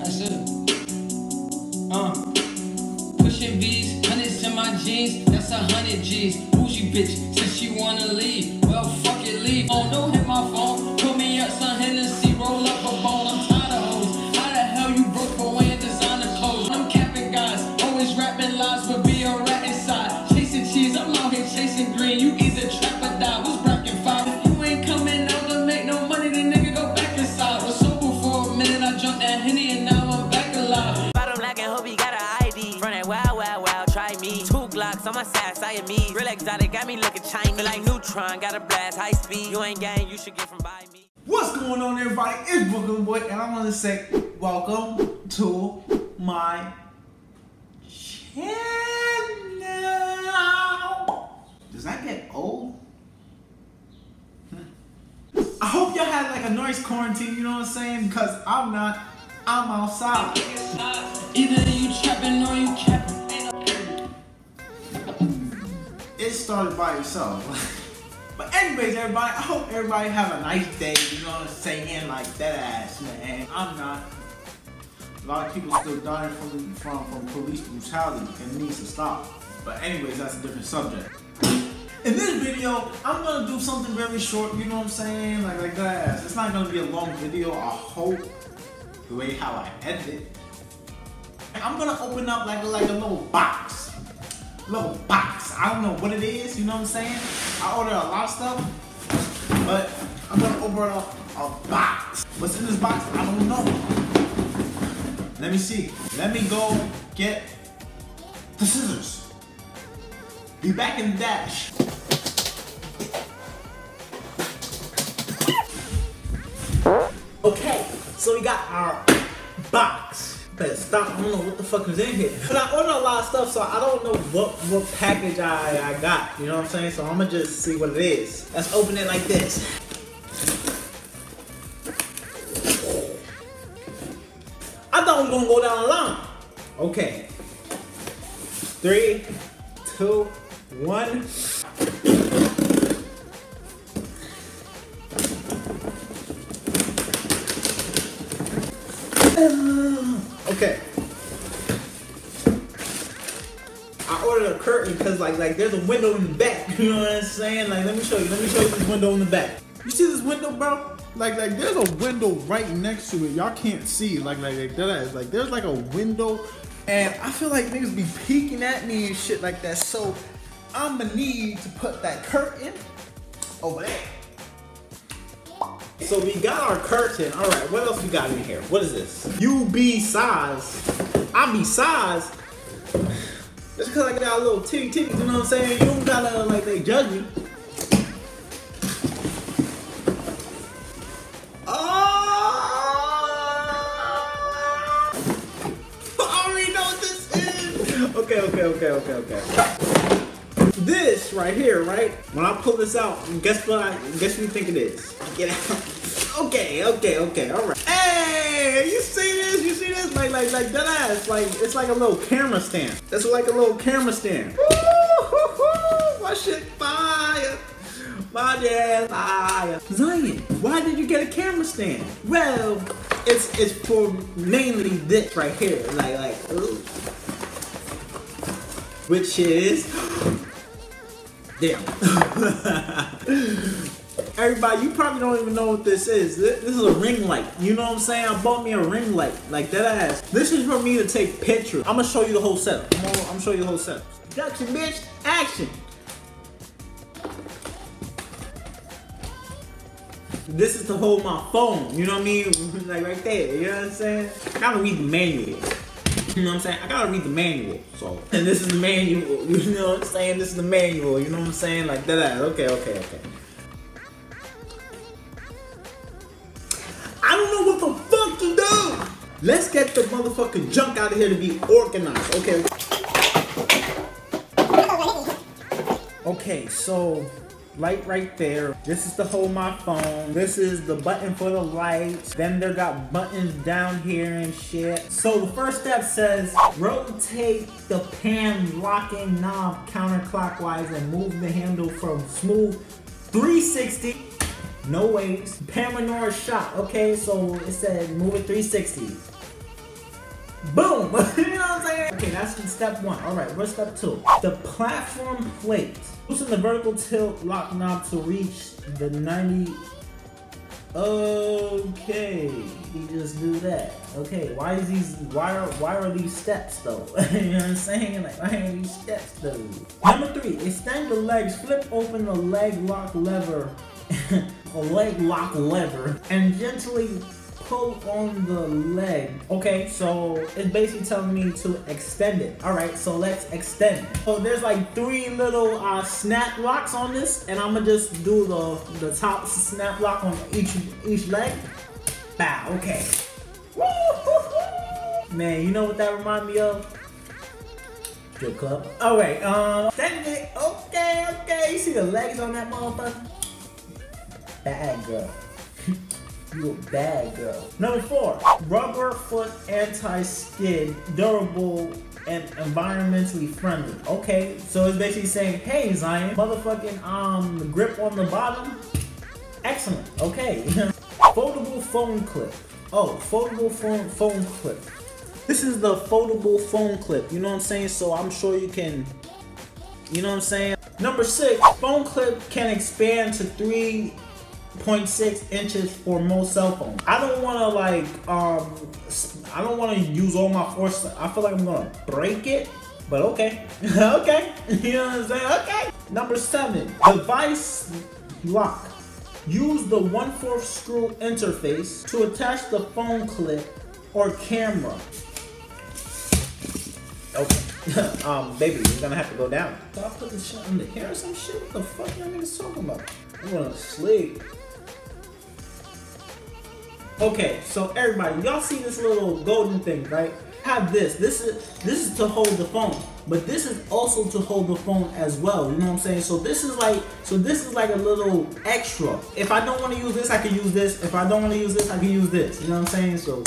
That's it. Pushing B's, hundreds in my jeans, that's 100 G's. Bougie bitch, says she wanna leave. Well, fuck it, leave. Oh, don't hit my phone. Put me up some Hennessy, roll up a bone. I'm tired of hoes. How the hell you broke away and designer clothes? I'm capping guys, always rapping lies, but be a rat inside. Chasing cheese, I'm out here chasing green. You either trap or die. What's bracket 5? If you ain't coming out to make no money, then nigga go back inside. Was sober for a minute, I jumped that Henny and now I'm back alive. Bottom like and hope he got an ID. From that wild, try me. 2 Glocks on my side, Siamese. Real exotic, got me looking Chinese. Feel like Neutron, got a blast, high speed. You ain't gang, you should get from by me. What's going on, everybody? It's Brooklyn Boy, and I want to say welcome to my channel. Does that get old? I hope y'all had like a nice quarantine, you know what I'm saying? Because I'm not. I'm outside. Either you trapping or you capping. It started by yourself. But anyways, everybody, I hope everybody have a nice day, you know what I'm saying? Like that ass, man. I'm not. A lot of people still dying from police brutality, and it needs to stop. But anyways, that's a different subject. In this video, I'm gonna do something very short, you know what I'm saying? Like that ass. It's not gonna be a long video, I hope. The way how I edit it. I'm gonna open up like a little box. I don't know what it is, you know what I'm saying? I ordered a lot of stuff, but I'm gonna open up a box. What's in this box? I don't know. Let me see. Let me go get the scissors. Be back in the dash. Okay, so we got our box. Better stop, I don't know what the fuck is in here. But I ordered a lot of stuff, so I don't know what package I got, you know what I'm saying? So I'm gonna just see what it is. Let's open it like this. I thought we were gonna go down the line. Okay. 3, 2, 1. Okay. I ordered a curtain because like there's a window in the back. You know what I'm saying? Like let me show you this window in the back. You see this window, bro? Like there's a window right next to it. Y'all can't see like that. Like there's like a window, and I feel like niggas be peeking at me and shit like that. So I'ma need to put that curtain over there. So we got our curtain. All right, what else we got in here? What is this? You be size, I be size. Just because I got a little titty, you know what I'm saying? You don't gotta like they judge me. I already know what this is. Okay. This right here, right? When I pull this out, guess what you think it is? Get out. Okay, alright. Hey, you see this? Like that ass. Like it's like a little camera stand. That's like a little camera stand. Woo-hoo-hoo. My shit fire. My ass fire. Zion, why did you get a camera stand? Well, it's for mainly this right here. Like which is damn. Everybody, you probably don't even know what this is. This is a ring light. You know what I'm saying? I bought me a ring light. Like that ass. This is for me to take pictures. I'm gonna show you the whole setup. I'm gonna show you the whole setup. Production, bitch. Action. This is to hold my phone. You know what I mean? Like right there. You know what I'm saying? I gotta read the manual. You know what I'm saying? I gotta read the manual. So, and this is the manual. You know what I'm saying? This is the manual. You know what I'm saying? Like that ass. Okay. I don't know what the fuck to do. Let's get the motherfucking junk out of here to be organized. Okay, so light right there. This is to hold my phone. This is the button for the lights. Then there got buttons down here and shit. So the first step says rotate the pan locking knob counterclockwise and move the handle from smooth 360. No waves. Pan manure shot. Okay, so it said move it 360. Boom! You know what I'm saying? Okay, that's step one. Alright, what's step two? The platform plate. Loosen the vertical tilt lock knob to reach the 90. Okay, you just do that. Okay, why are these steps though? You know what I'm saying? Like, why are these steps though? Number three, extend the legs, flip open the leg lock lever, and gently pull on the leg. Okay, so it's basically telling me to extend it. All right, so let's extend it. So there's like 3 little snap locks on this, and I'm gonna just do the top snap lock on each leg. Bow. Okay. Man, you know what that reminds me of? Strip club. All right. Extend it. Okay. You see the legs on that motherfucker? Bad girl. You a bad girl. Number 4, rubber foot anti-skid, durable and environmentally friendly. Okay, so it's basically saying, hey Zion, motherfucking grip on the bottom, excellent. Okay. Foldable phone clip. Oh, foldable phone clip. This is the foldable phone clip. You know what I'm saying? So I'm sure you can. You know what I'm saying? Number 6, phone clip can expand to 3.6 inches for most cell phones. I don't want to like, I don't want to use all my force. I feel like I'm going to break it, but okay. Okay. You know what I'm saying? Okay. Number 7, device lock. Use the 1/4 screw interface to attach the phone clip or camera. Okay. Baby, you're gonna have to go down. So I put this shit on the hair or some shit? What the fuck y'all niggas talking about? I'm gonna sleep. Okay, so everybody, y'all see this little golden thing, right? Have this. This is to hold the phone, but this is also to hold the phone as well. You know what I'm saying? So this is like a little extra. If I don't want to use this, I can use this. If I don't want to use this, I can use this. You know what I'm saying? So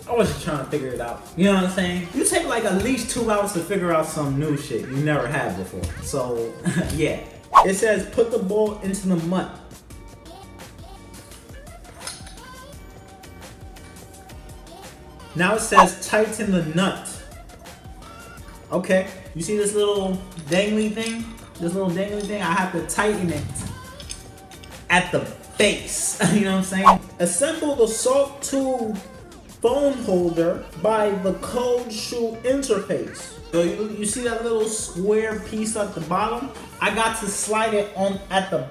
I was just trying to figure it out. You know what I'm saying? You take like at least 2 hours to figure out some new shit you never had before. So yeah. It says put the ball into the mud. Now it says tighten the nut. Okay. You see this little dangly thing? This little dangly thing? I have to tighten it at the base. You know what I'm saying? Assemble the sawtooth phone holder by the cold shoe interface. So you see that little square piece at the bottom? I got to slide it on at the.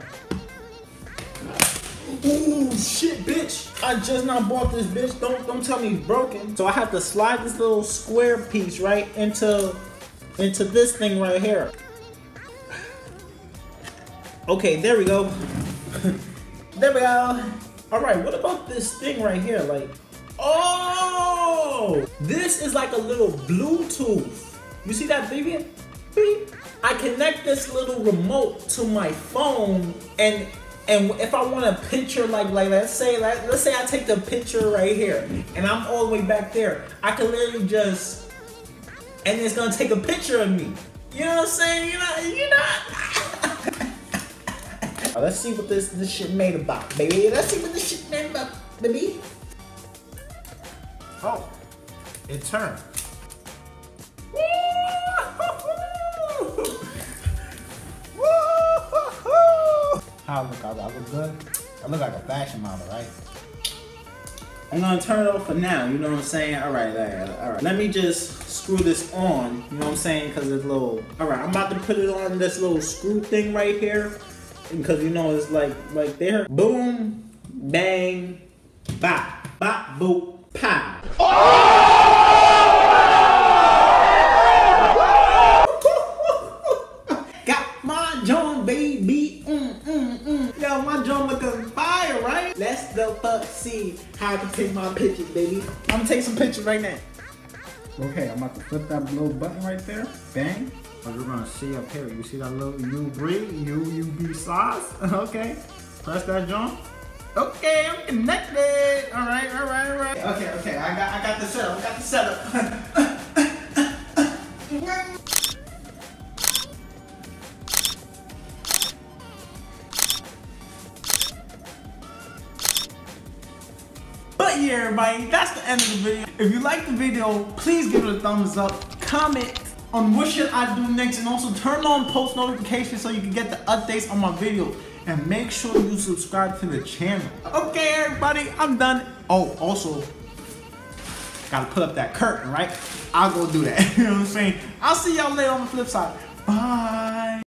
Ooh, shit, bitch! I just not bought this, bitch. Don't tell me it's broken. So I have to slide this little square piece right into this thing right here. Okay, there we go. There we go. All right, what about this thing right here? Like, oh, this is like a little Bluetooth. You see that, baby? Beep. I connect this little remote to my phone, and if I want a picture, like let's say I take the picture right here, and I'm all the way back there, I can literally just, and it's gonna take a picture of me. You know what I'm saying? You know. Let's see what this shit made about, baby. Let's see what this shit made about, baby. Oh, it turned. How I look? I look good? I look like a fashion model, right? I'm gonna turn it off for now, you know what I'm saying? Alright. Let me just screw this on, you know what I'm saying? Cause it's little. Alright, I'm about to put it on this little screw thing right here. Because you know it's like right there. Boom, bang, bop, bop, boop, pow. Got my John, baby. Yo, my John looking fire, right? Let's the fuck see how I can take my pictures, baby. I'm gonna take some pictures right now. Okay, I'm about to flip that little button right there. Bang. What we're gonna see up here, you see that little UB size? Okay. Press that John. Okay, I'm connected. Alright. Okay, I got the setup. But yeah, everybody, that's the end of the video. If you like the video, please give it a thumbs up. Comment on what should I do next, and also turn on post notifications so you can get the updates on my videos. And make sure you subscribe to the channel. Okay, everybody, I'm done. Oh, also, gotta put up that curtain, right? I'll go do that. You know what I'm saying? I'll see y'all later on the flip side. Bye.